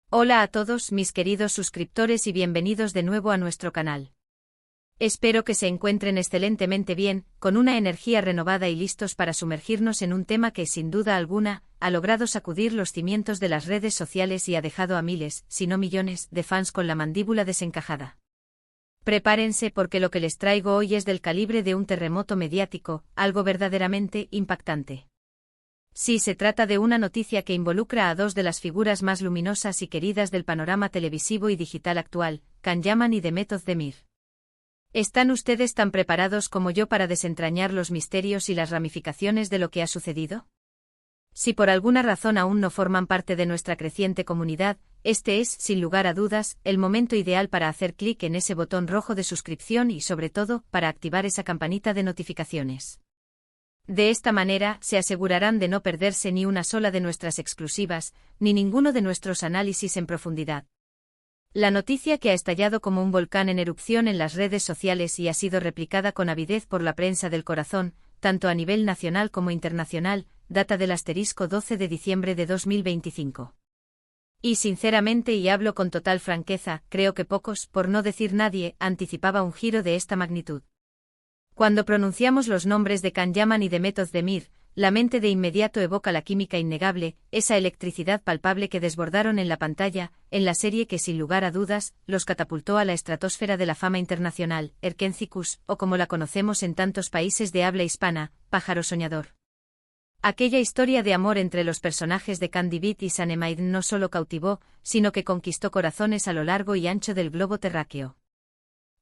Hola a todos mis queridos suscriptores y bienvenidos de nuevo a nuestro canal. Espero que se encuentren excelentemente bien, con una energía renovada y listos para sumergirnos en un tema que, sin duda alguna, ha logrado sacudir los cimientos de las redes sociales y ha dejado a miles, si no millones, de fans con la mandíbula desencajada. Prepárense porque lo que les traigo hoy es del calibre de un terremoto mediático, algo verdaderamente impactante. Sí, se trata de una noticia que involucra a dos de las figuras más luminosas y queridas del panorama televisivo y digital actual, Can Yaman y Demet Özdemir. ¿Están ustedes tan preparados como yo para desentrañar los misterios y las ramificaciones de lo que ha sucedido? Si por alguna razón aún no forman parte de nuestra creciente comunidad, este es, sin lugar a dudas, el momento ideal para hacer clic en ese botón rojo de suscripción y, sobre todo, para activar esa campanita de notificaciones. De esta manera, se asegurarán de no perderse ni una sola de nuestras exclusivas, ni ninguno de nuestros análisis en profundidad. La noticia que ha estallado como un volcán en erupción en las redes sociales y ha sido replicada con avidez por la prensa del corazón, tanto a nivel nacional como internacional, data del *12 de diciembre de 2025. Y sinceramente, y hablo con total franqueza, creo que pocos, por no decir nadie, anticipaba un giro de esta magnitud. Cuando pronunciamos los nombres de Can Yaman y Demet Özdemir, la mente de inmediato evoca la química innegable, esa electricidad palpable que desbordaron en la pantalla, en la serie que sin lugar a dudas, los catapultó a la estratosfera de la fama internacional, Erkenzicus, o como la conocemos en tantos países de habla hispana, Pájaro Soñador. Aquella historia de amor entre los personajes de Can Divid y Sanne Maiden no solo cautivó, sino que conquistó corazones a lo largo y ancho del globo terráqueo.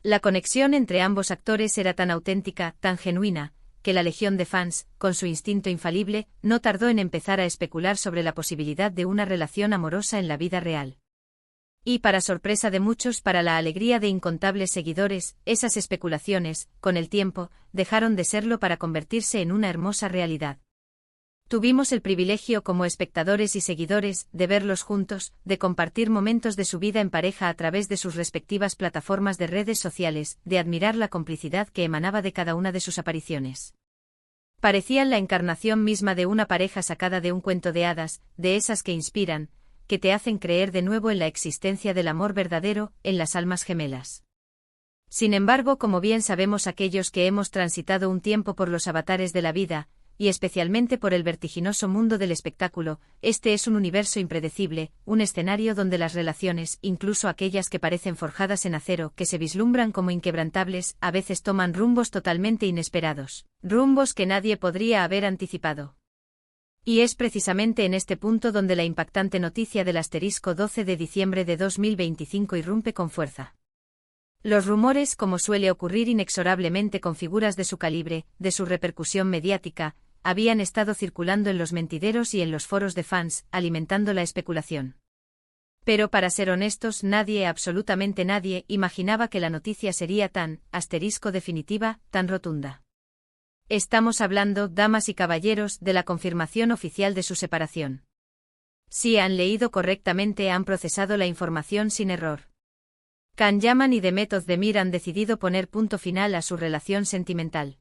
La conexión entre ambos actores era tan auténtica, tan genuina, que la legión de fans, con su instinto infalible, no tardó en empezar a especular sobre la posibilidad de una relación amorosa en la vida real. Y para sorpresa de muchos, para la alegría de incontables seguidores, esas especulaciones, con el tiempo, dejaron de serlo para convertirse en una hermosa realidad. Tuvimos el privilegio como espectadores y seguidores de verlos juntos, de compartir momentos de su vida en pareja a través de sus respectivas plataformas de redes sociales, de admirar la complicidad que emanaba de cada una de sus apariciones. Parecían la encarnación misma de una pareja sacada de un cuento de hadas, de esas que inspiran, que te hacen creer de nuevo en la existencia del amor verdadero, en las almas gemelas. Sin embargo, como bien sabemos aquellos que hemos transitado un tiempo por los avatares de la vida, y especialmente por el vertiginoso mundo del espectáculo, este es un universo impredecible, un escenario donde las relaciones, incluso aquellas que parecen forjadas en acero, que se vislumbran como inquebrantables, a veces toman rumbos totalmente inesperados, rumbos que nadie podría haber anticipado. Y es precisamente en este punto donde la impactante noticia del *12 de diciembre de 2025 irrumpe con fuerza. Los rumores, como suele ocurrir inexorablemente con figuras de su calibre, de su repercusión mediática, habían estado circulando en los mentideros y en los foros de fans, alimentando la especulación. Pero para ser honestos, nadie, absolutamente nadie, imaginaba que la noticia sería tan, definitiva, tan rotunda. Estamos hablando, damas y caballeros, de la confirmación oficial de su separación. Si han leído correctamente, han procesado la información sin error. Can Yaman y Demet Özdemir han decidido poner punto final a su relación sentimental.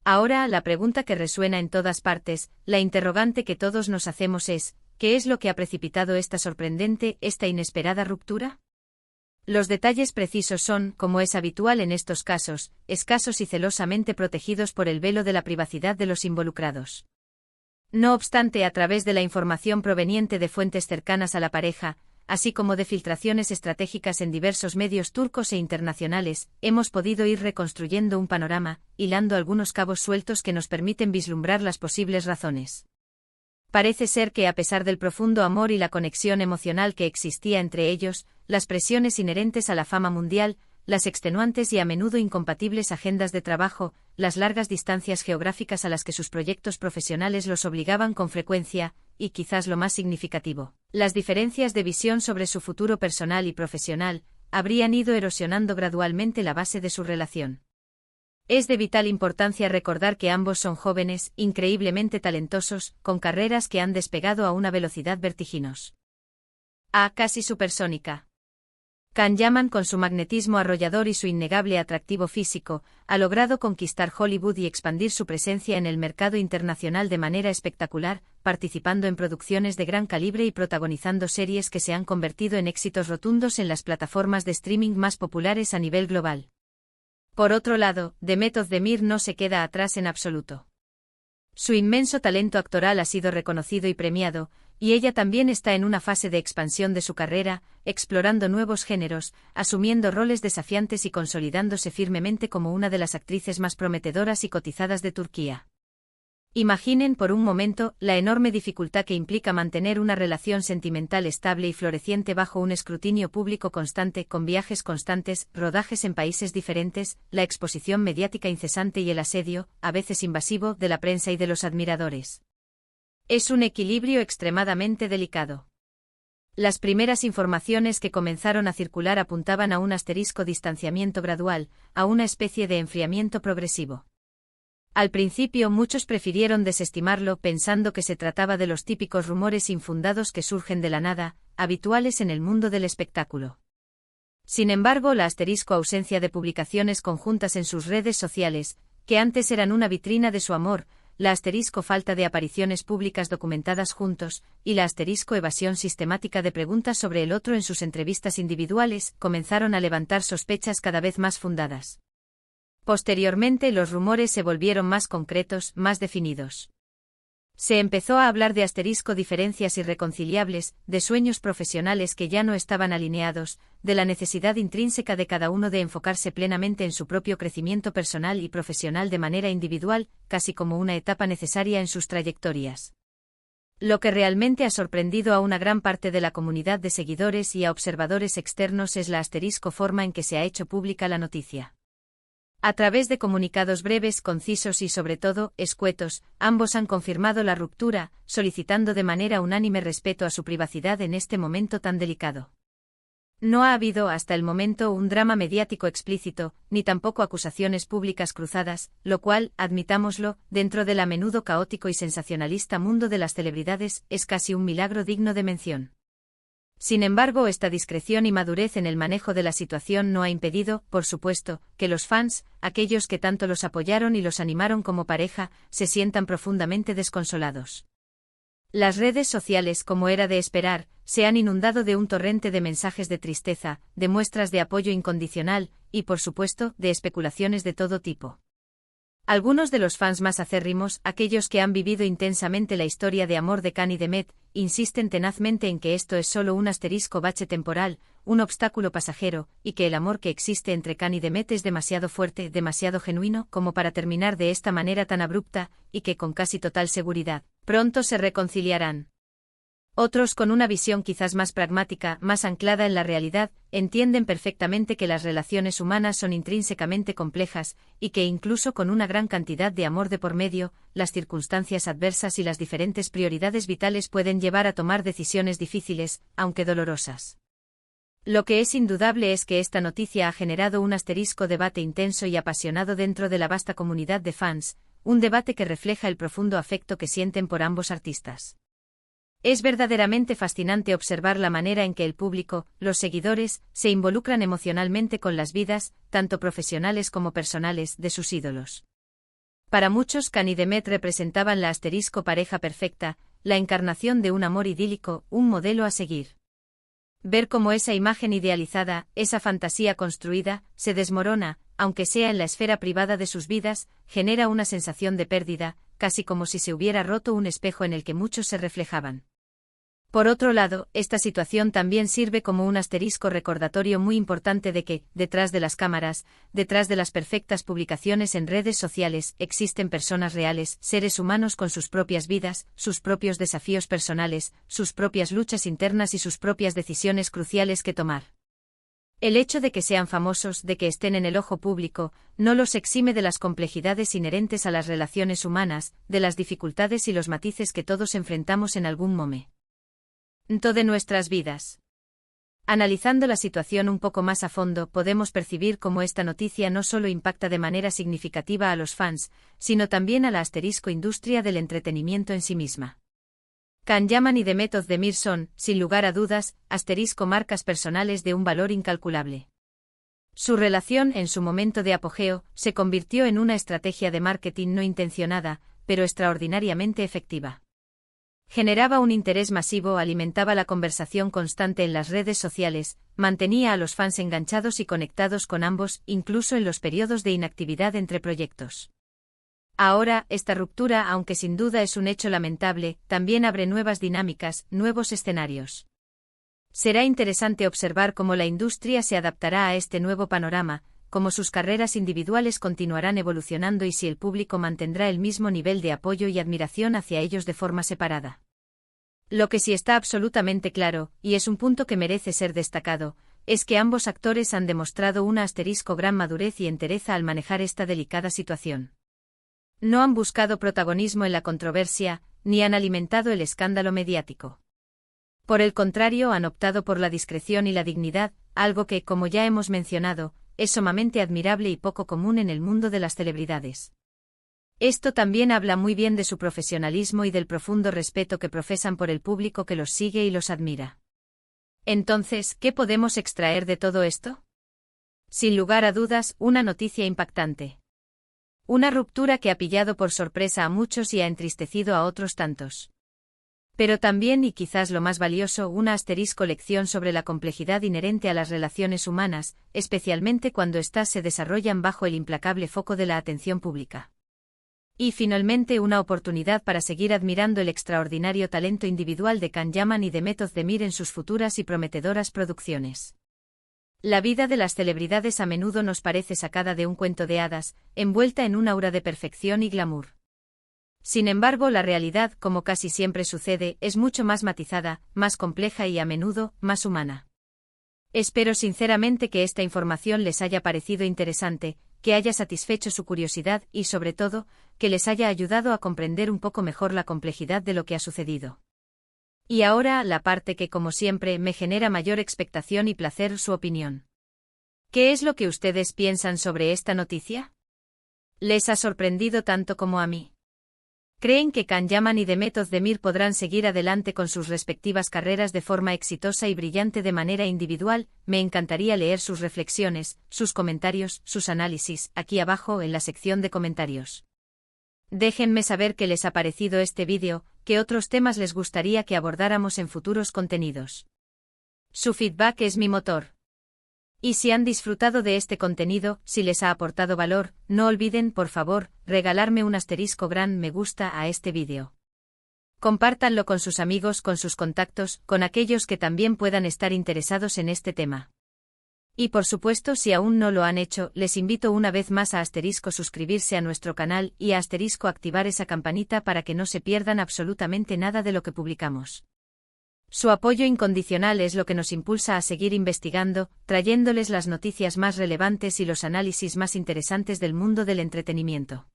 Ahora, la pregunta que resuena en todas partes, la interrogante que todos nos hacemos es, ¿qué es lo que ha precipitado esta sorprendente, esta inesperada ruptura? Los detalles precisos son, como es habitual en estos casos, escasos y celosamente protegidos por el velo de la privacidad de los involucrados. No obstante, a través de la información proveniente de fuentes cercanas a la pareja, así como de filtraciones estratégicas en diversos medios turcos e internacionales, hemos podido ir reconstruyendo un panorama, hilando algunos cabos sueltos que nos permiten vislumbrar las posibles razones. Parece ser que a pesar del profundo amor y la conexión emocional que existía entre ellos, las presiones inherentes a la fama mundial, las extenuantes y a menudo incompatibles agendas de trabajo, las largas distancias geográficas a las que sus proyectos profesionales los obligaban con frecuencia, y quizás lo más significativo, las diferencias de visión sobre su futuro personal y profesional, habrían ido erosionando gradualmente la base de su relación. Es de vital importancia recordar que ambos son jóvenes, increíblemente talentosos, con carreras que han despegado a una velocidad vertiginosa, casi supersónica. Can Yaman, con su magnetismo arrollador y su innegable atractivo físico, ha logrado conquistar Hollywood y expandir su presencia en el mercado internacional de manera espectacular, participando en producciones de gran calibre y protagonizando series que se han convertido en éxitos rotundos en las plataformas de streaming más populares a nivel global. Por otro lado, Demet Özdemir no se queda atrás en absoluto. Su inmenso talento actoral ha sido reconocido y premiado, y ella también está en una fase de expansión de su carrera, explorando nuevos géneros, asumiendo roles desafiantes y consolidándose firmemente como una de las actrices más prometedoras y cotizadas de Turquía. Imaginen por un momento la enorme dificultad que implica mantener una relación sentimental estable y floreciente bajo un escrutinio público constante, con viajes constantes, rodajes en países diferentes, la exposición mediática incesante y el asedio, a veces invasivo, de la prensa y de los admiradores. Es un equilibrio extremadamente delicado. Las primeras informaciones que comenzaron a circular apuntaban a un asterisco distanciamiento gradual, a una especie de enfriamiento progresivo. Al principio muchos prefirieron desestimarlo pensando que se trataba de los típicos rumores infundados que surgen de la nada, habituales en el mundo del espectáculo. Sin embargo, la asterisco ausencia de publicaciones conjuntas en sus redes sociales, que antes eran una vitrina de su amor, la asterisco falta de apariciones públicas documentadas juntos, y la asterisco evasión sistemática de preguntas sobre el otro en sus entrevistas individuales, comenzaron a levantar sospechas cada vez más fundadas. Posteriormente los rumores se volvieron más concretos, más definidos. Se empezó a hablar de asterisco diferencias irreconciliables, de sueños profesionales que ya no estaban alineados, de la necesidad intrínseca de cada uno de enfocarse plenamente en su propio crecimiento personal y profesional de manera individual, casi como una etapa necesaria en sus trayectorias. Lo que realmente ha sorprendido a una gran parte de la comunidad de seguidores y a observadores externos es la asterisco forma en que se ha hecho pública la noticia. A través de comunicados breves, concisos y sobre todo, escuetos, ambos han confirmado la ruptura, solicitando de manera unánime respeto a su privacidad en este momento tan delicado. No ha habido hasta el momento un drama mediático explícito, ni tampoco acusaciones públicas cruzadas, lo cual, admitámoslo, dentro del a menudo caótico y sensacionalista mundo de las celebridades, es casi un milagro digno de mención. Sin embargo, esta discreción y madurez en el manejo de la situación no ha impedido, por supuesto, que los fans, aquellos que tanto los apoyaron y los animaron como pareja, se sientan profundamente desconsolados. Las redes sociales, como era de esperar, se han inundado de un torrente de mensajes de tristeza, de muestras de apoyo incondicional, y por supuesto, de especulaciones de todo tipo. Algunos de los fans más acérrimos, aquellos que han vivido intensamente la historia de amor de Can y Demet, insisten tenazmente en que esto es solo un asterisco bache temporal, un obstáculo pasajero, y que el amor que existe entre Can y Demet es demasiado fuerte, demasiado genuino, como para terminar de esta manera tan abrupta, y que con casi total seguridad, pronto se reconciliarán. Otros, con una visión quizás más pragmática, más anclada en la realidad, entienden perfectamente que las relaciones humanas son intrínsecamente complejas, y que incluso con una gran cantidad de amor de por medio, las circunstancias adversas y las diferentes prioridades vitales pueden llevar a tomar decisiones difíciles, aunque dolorosas. Lo que es indudable es que esta noticia ha generado un asterisco debate intenso y apasionado dentro de la vasta comunidad de fans, un debate que refleja el profundo afecto que sienten por ambos artistas. Es verdaderamente fascinante observar la manera en que el público, los seguidores, se involucran emocionalmente con las vidas, tanto profesionales como personales, de sus ídolos. Para muchos, Can y Demet representaban la asterisco pareja perfecta, la encarnación de un amor idílico, un modelo a seguir. Ver cómo esa imagen idealizada, esa fantasía construida, se desmorona, aunque sea en la esfera privada de sus vidas, genera una sensación de pérdida, casi como si se hubiera roto un espejo en el que muchos se reflejaban. Por otro lado, esta situación también sirve como un asterisco recordatorio muy importante de que, detrás de las cámaras, detrás de las perfectas publicaciones en redes sociales, existen personas reales, seres humanos con sus propias vidas, sus propios desafíos personales, sus propias luchas internas y sus propias decisiones cruciales que tomar. El hecho de que sean famosos, de que estén en el ojo público, no los exime de las complejidades inherentes a las relaciones humanas, de las dificultades y los matices que todos enfrentamos en algún momento de nuestras vidas. Analizando la situación un poco más a fondo, podemos percibir cómo esta noticia no solo impacta de manera significativa a los fans, sino también a la asterisco industria del entretenimiento en sí misma. Can Yaman y The Method de Mir son, sin lugar a dudas, marcas personales de un valor incalculable. Su relación, en su momento de apogeo, se convirtió en una estrategia de marketing no intencionada, pero extraordinariamente efectiva. Generaba un interés masivo, alimentaba la conversación constante en las redes sociales, mantenía a los fans enganchados y conectados con ambos, incluso en los periodos de inactividad entre proyectos. Ahora, esta ruptura, aunque sin duda es un hecho lamentable, también abre nuevas dinámicas, nuevos escenarios. Será interesante observar cómo la industria se adaptará a este nuevo panorama, cómo sus carreras individuales continuarán evolucionando y si el público mantendrá el mismo nivel de apoyo y admiración hacia ellos de forma separada. Lo que sí está absolutamente claro, y es un punto que merece ser destacado, es que ambos actores han demostrado una gran madurez y entereza al manejar esta delicada situación. No han buscado protagonismo en la controversia, ni han alimentado el escándalo mediático. Por el contrario, han optado por la discreción y la dignidad, algo que, como ya hemos mencionado, es sumamente admirable y poco común en el mundo de las celebridades. Esto también habla muy bien de su profesionalismo y del profundo respeto que profesan por el público que los sigue y los admira. Entonces, ¿qué podemos extraer de todo esto? Sin lugar a dudas, una noticia impactante. Una ruptura que ha pillado por sorpresa a muchos y ha entristecido a otros tantos. Pero también, y quizás lo más valioso, una lección sobre la complejidad inherente a las relaciones humanas, especialmente cuando éstas se desarrollan bajo el implacable foco de la atención pública. Y finalmente una oportunidad para seguir admirando el extraordinario talento individual de Can Yaman y The Method de Mir en sus futuras y prometedoras producciones. La vida de las celebridades a menudo nos parece sacada de un cuento de hadas, envuelta en un aura de perfección y glamour. Sin embargo, la realidad, como casi siempre sucede, es mucho más matizada, más compleja y a menudo, más humana. Espero sinceramente que esta información les haya parecido interesante, que haya satisfecho su curiosidad y, sobre todo, que les haya ayudado a comprender un poco mejor la complejidad de lo que ha sucedido. Y ahora, la parte que, como siempre, me genera mayor expectación y placer: su opinión. ¿Qué es lo que ustedes piensan sobre esta noticia? ¿Les ha sorprendido tanto como a mí? ¿Creen que Can Yaman y The Method de Mir podrán seguir adelante con sus respectivas carreras de forma exitosa y brillante de manera individual? Me encantaría leer sus reflexiones, sus comentarios, sus análisis, aquí abajo en la sección de comentarios. Déjenme saber qué les ha parecido este vídeo, qué otros temas les gustaría que abordáramos en futuros contenidos. Su feedback es mi motor. Y si han disfrutado de este contenido, si les ha aportado valor, no olviden, por favor, regalarme un gran me gusta a este vídeo. Compártanlo con sus amigos, con sus contactos, con aquellos que también puedan estar interesados en este tema. Y por supuesto, si aún no lo han hecho, les invito una vez más a suscribirse a nuestro canal y a activar esa campanita para que no se pierdan absolutamente nada de lo que publicamos. Su apoyo incondicional es lo que nos impulsa a seguir investigando, trayéndoles las noticias más relevantes y los análisis más interesantes del mundo del entretenimiento.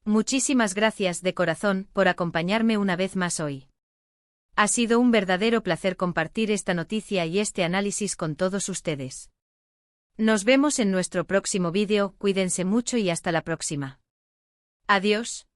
Muchísimas gracias de corazón por acompañarme una vez más hoy. Ha sido un verdadero placer compartir esta noticia y este análisis con todos ustedes. Nos vemos en nuestro próximo vídeo, cuídense mucho y hasta la próxima. Adiós.